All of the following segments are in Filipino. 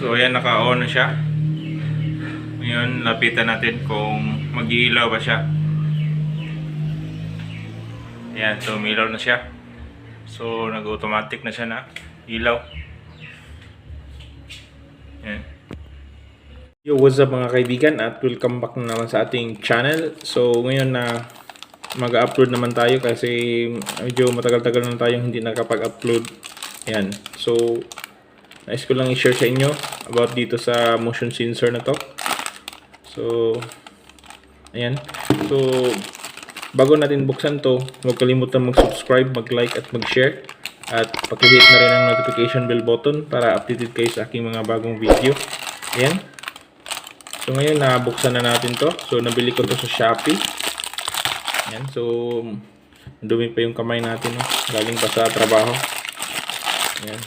So ayan, naka-on na siya. Ngayon, lapitan natin kung mag-iilaw ba siya. Ayan, so umilaw na siya. So nag-automatic na siya na ilaw. Ayan. Yo, what's up mga kaibigan, at welcome back na naman sa ating channel. So ngayon na mag-upload naman tayo kasi medyo matagal-tagal na tayong hindi nakapag-upload. Ayan, so nais ko lang i-share sa inyo about dito sa motion sensor na to. So ayan, so bago natin buksan to, huwag kalimutan mag-subscribe, mag-like at mag-share, at paki-hit na rin ang notification bell button para updated kayo sa aking mga bagong video. Ayan, so ngayon nabuksan na natin to. So nabili ko to sa Shopee. Ayan, so dumi pa yung kamay natin, no? Galing pa sa trabaho. Ayan.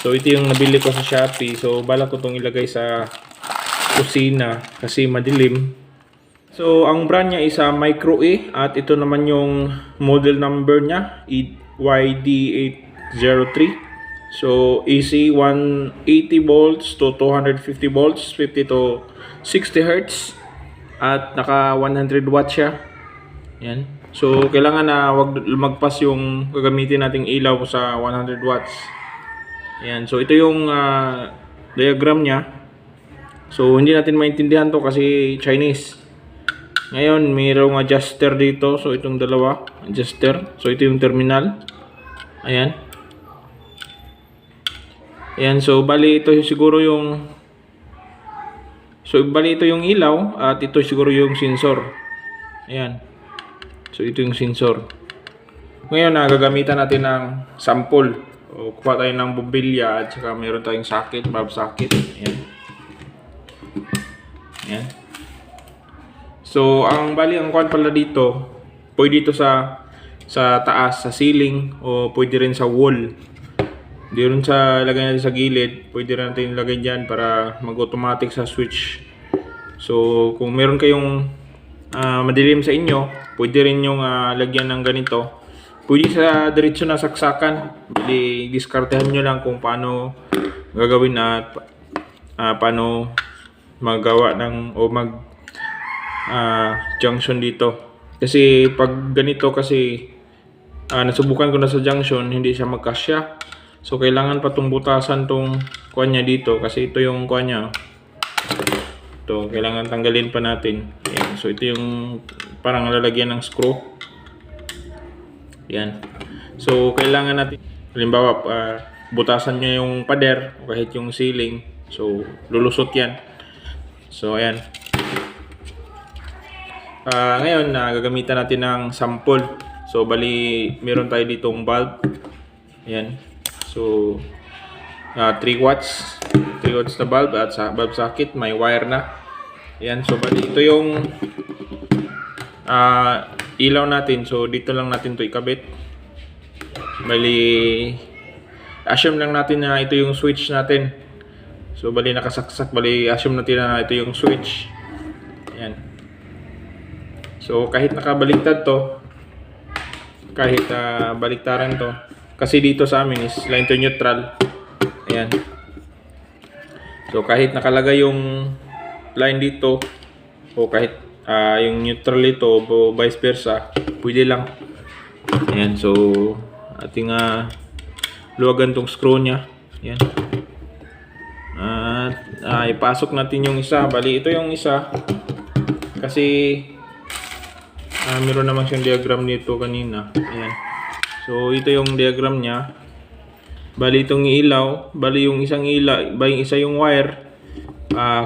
So ito yung nabili ko sa Shopee. So balak ko itong ilagay sa kusina kasi madilim. So ang brand niya is Micro A, at ito naman yung model number niya, YD803. So AC 180 volts to 250 volts, 50 to 60 Hz, at naka 100 watts siya. Yan. So kailangan na wag lumagpas yung gagamitin nating ilaw sa 100 watts. Yan. So ito yung diagram niya. So hindi natin maintindihan to kasi Chinese. Ngayon mayroong adjuster dito. So itong dalawa adjuster. So ito yung terminal. Ayan. Ayan. So bali ito siguro yung ilaw, at ito siguro yung sensor. Ayan. So ito yung sensor. Ngayon gagamitan natin ng sample. O kuha tayo ng bobilya, at saka mayroon tayong socket, bulb socket. Ayan. Ayan. So ang kuha pala dito, pwede dito sa taas, sa ceiling, o pwede rin sa wall. Di rin sa lagay natin sa gilid, pwede rin natin ilagay dyan para mag-automatic sa switch. So kung meron kayong madilim sa inyo, pwede rin yung lagyan ng ganito. Pwede sa diretso na saksakan. Bali, diskartehan nyo lang kung paano gagawin at paano magawa ng o mag junction dito. Kasi pag ganito, kasi nasubukan ko na sa junction, hindi siya magkasya. So kailangan pa itong butasan tong kuha niya dito, kasi ito yung kuha niya. Ito, kailangan tanggalin pa natin. Ayan. So ito yung parang lalagyan ng screw. Ayan. So kailangan natin, halimbawa butasan nyo yung pader o kahit yung ceiling. So lulusot yan. So ayan. Ngayon gagamitan natin ng sample. So bali meron tayo ditong bulb. Ayan. So 3 watts. 3 watts na bulb, at sa bulb socket may wire na. Ayan. So bali ito yung ilaw natin. So dito lang natin to ikabit. Bali assume lang natin na ito yung switch natin. So bali nakasaksak, bali assume natin na ito yung switch. Ayan. So kahit nakabaliktad to, kahit baliktaran to, kasi dito sa amin is line to neutral. Ayan. So kahit nakalagay yung line dito, o kahit yung neutral ito o vice versa, pwede lang. Ayan. So ating luwagan tong screw nya. Ayan. At ipasok natin yung isa. Bali ito yung isa, kasi meron naman siyang diagram dito kanina. Ayan. So ito yung diagram nya. Bali itong ilaw, bali yung isang ilaw, bali isa yung wire,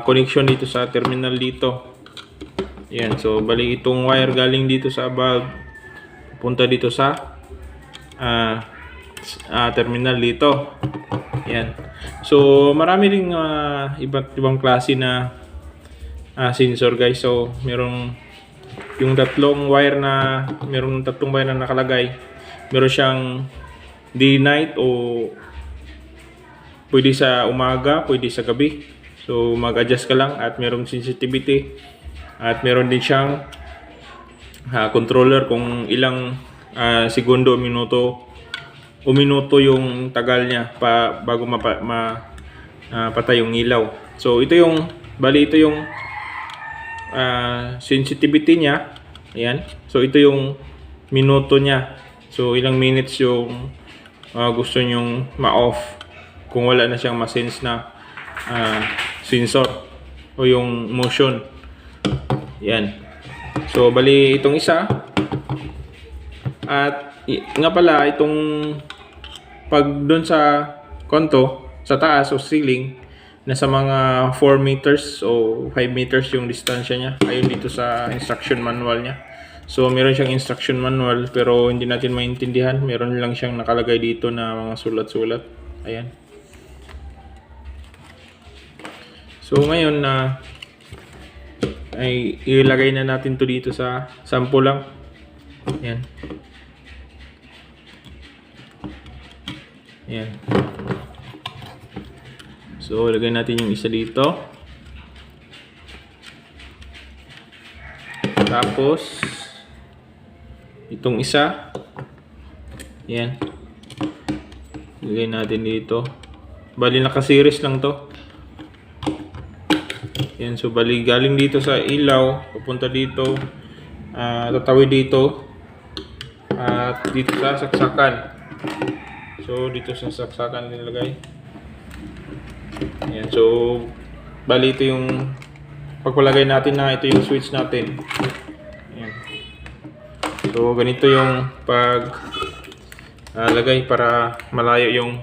connection dito sa terminal dito. Ayan. So bali itong wire galing dito sa bulb, punta dito sa terminal dito. Ayan. So marami ring iba't ibang klase na sensor, guys. So merong yung tatlong wire na nakalagay. Meron siyang day night, o pwede sa umaga, pwede sa gabi. So mag-adjust ka lang, at merong sensitivity, at meron din siyang controller kung ilang segundo o minuto yung tagal niya bago patay yung ilaw. So ito yung sensitivity niya. Ayan. So ito yung minuto niya. So ilang minutes yung gusto nyong ma-off kung wala na siyang ma-sense na sensor o yung motion. Yan. So bali itong isa. At nga pala itong pag doon sa konto sa taas o ceiling, nasa mga 4 meters o 5 meters yung distansya niya. Ayun dito sa instruction manual niya. So meron siyang instruction manual pero hindi natin maintindihan. Meron lang siyang nakalagay dito na mga sulat-sulat. Ayan. So ngayon na ay ilagay na natin to dito sa sample lang. Ayan. Ayan. So ilagay natin yung isa dito. Tapos itong isa. Ayan. Ilagay natin dito. Bali naka-series lang to. Ayan, so bali galing dito sa ilaw, pupunta dito, tatawid dito, at dito sa saksakan. So dito sa saksakan nilagay. Ayan, so bali ito yung pagpalagay natin na ito yung switch natin. Ayan. So ganito yung pag lagay para malayo yung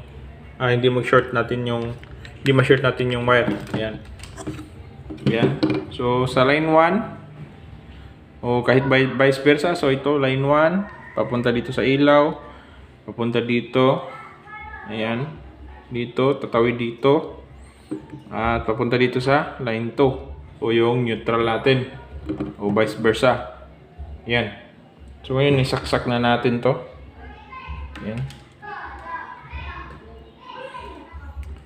hindi mag-short natin yung ma-short natin yung wire. Ayan. Ayan. So sa line 1 o kahit vice versa, so ito line 1 papunta dito sa ilaw, papunta dito. Ayan. Dito tatawid dito. At papunta dito sa line 2 o yung neutral natin o vice versa. Yan. So ngayon isaksak na natin to. Yan.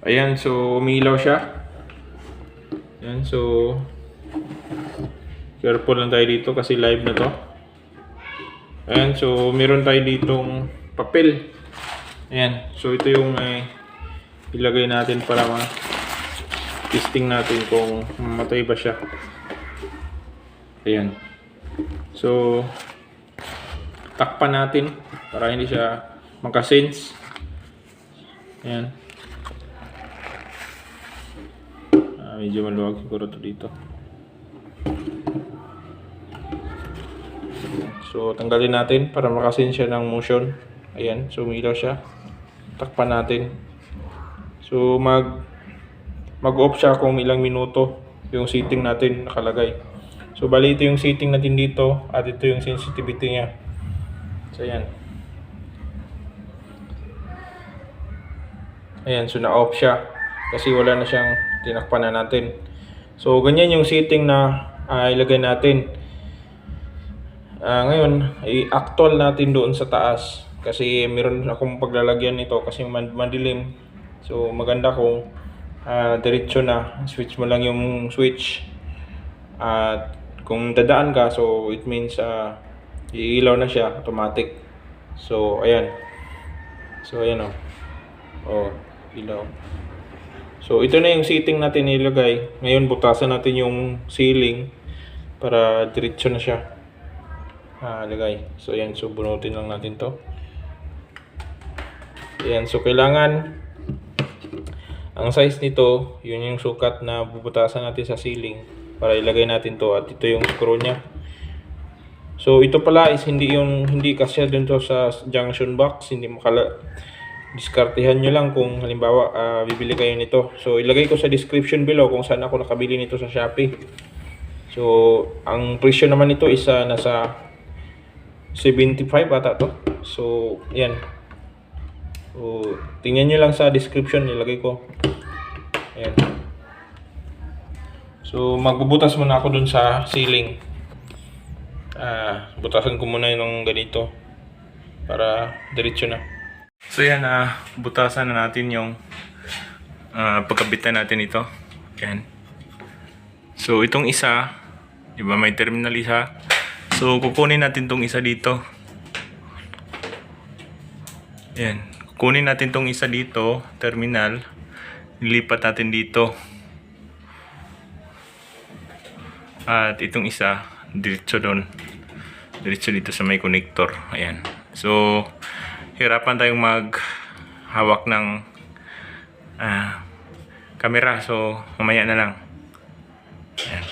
Ayan, so umilaw siya. Yan, so careful lang tayo dito kasi live na to. Ayan, so meron tayo ditong papel. Ayan, so ito yung ilagay natin para testing natin kung mamatay ba siya. Ayan. So takpan natin para hindi siya makasense. Ayan. Medyo maluwag siguro to dito. So tanggalin natin para makasense siya ng motion. Ayan, so umilaw siya. Takpan natin. So mag-off siya kung ilang minuto yung setting natin nakalagay. So bali ito yung setting natin dito at ito yung sensitivity niya. So ayan. Ayan, so na-off siya kasi wala na siyang tinakpan na natin. So ganyan yung setting na ilagay natin. Ngayon i-actual natin doon sa taas kasi meron akong paglalagyan nito kasi madilim. So maganda kung diretso na, switch mo lang yung switch. At kung dadaan ka, so it means iilaw na siya automatic. So ayan. So ayan oh, ilaw. So ito na yung setting natin nilagay. Ngayon butasan natin yung ceiling para diretso na siya lagay. So ayan, so bunutin lang natin to. Ayan, so kailangan ang size nito, yun yung sukat na bubutasan natin sa ceiling para ilagay natin to, at ito yung screw niya. So ito pala is hindi kasya dun to sa junction box, hindi diskartehan nyo lang kung halimbawa bibili kayo nito. So ilagay ko sa description below kung saan ako nakabili nito sa Shopee. So ang presyo naman nito is nasa 75 ata to. So yan. So tingnan nyo lang sa description, ilagay ko. Ayan. So magbubutas muna ako dun sa ceiling. Butasan ko muna yung ganito para diretso na. So yan, butasan na natin yung pagkabitan natin ito. Yan. So itong isa, di ba may terminal isa? So kukunin natin tong isa dito. Yan. Kukunin natin tong isa dito, terminal. Nilipat natin dito. At itong isa, diretso doon. Diretso dito sa may connector. Ayan. So, hirapan tayong maghawak ng camera. So, mamaya na lang. Ayan.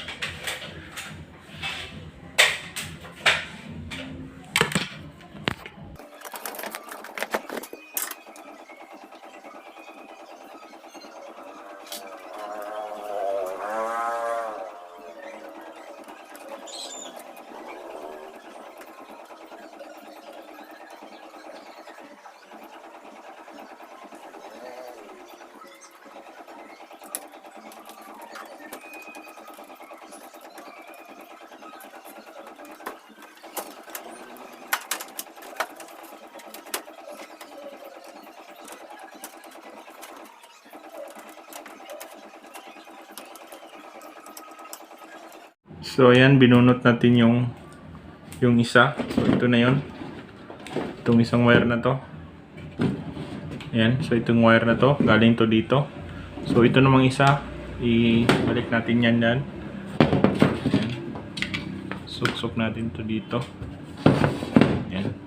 So ayan, binunot natin yung isa. So ito na yon. Itong isang wire na to. Ayan, so itong wire na to, galing to dito. So ito namang isa, ibalik natin yan dyan. Ayan. Suksok natin to dito. Ayan.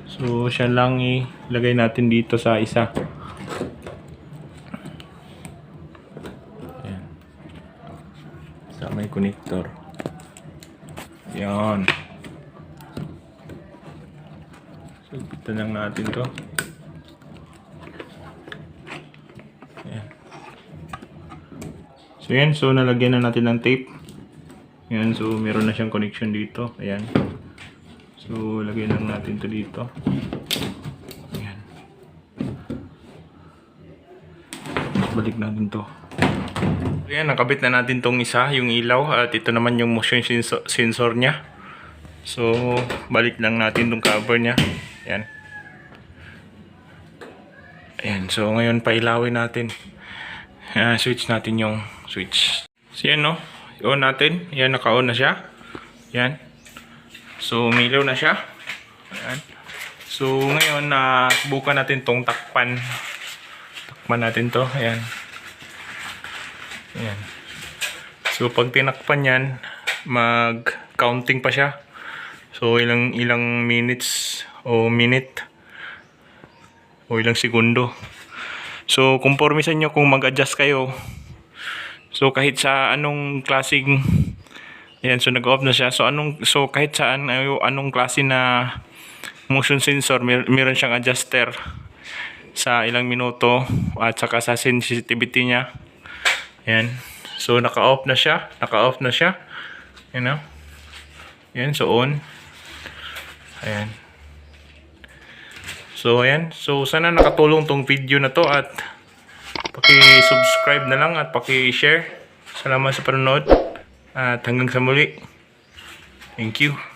So siya lang ilagay natin dito sa isa. Sa may connector. Yan. So, bitan lang natin to. Yan. So, yan. So, nalagyan na natin ng tape. Yan. So, meron na siyang connection dito. Ayan. So, lagyan lang natin to dito. Ayan. Balik natin to. Ayan, nakabit na natin tong isa, yung ilaw, at ito naman yung motion sensor niya. So, balik lang natin tong cover niya. Ayan. Ayan, so ngayon pailawin natin. Switch natin yung switch. So yan, no? I-on natin. Ayan, naka-on na siya. Ayan. So, umilaw na siya. Ayan. So, ngayon, buka natin tong takpan. Takpan natin to. Ayan. Ayan. So pag tinakpan yan, mag-counting pa siya. So ilang minutes o minute o ilang segundo. So kumpormisan nyo kung mag-adjust kayo. So kahit sa anong klaseng, ayan, so nag-off na siya. So kahit saan anong klase na motion sensor, meron siyang adjuster sa ilang minuto at saka sa sensitivity niya. Ayan. So, naka-off na siya. Naka-off na siya. You know? Ayan. So, on. Ayan. So, ayan. So, sana nakatulong tong video na to at paki-subscribe na lang at paki-share. Salamat sa panonood. At hanggang sa muli. Thank you.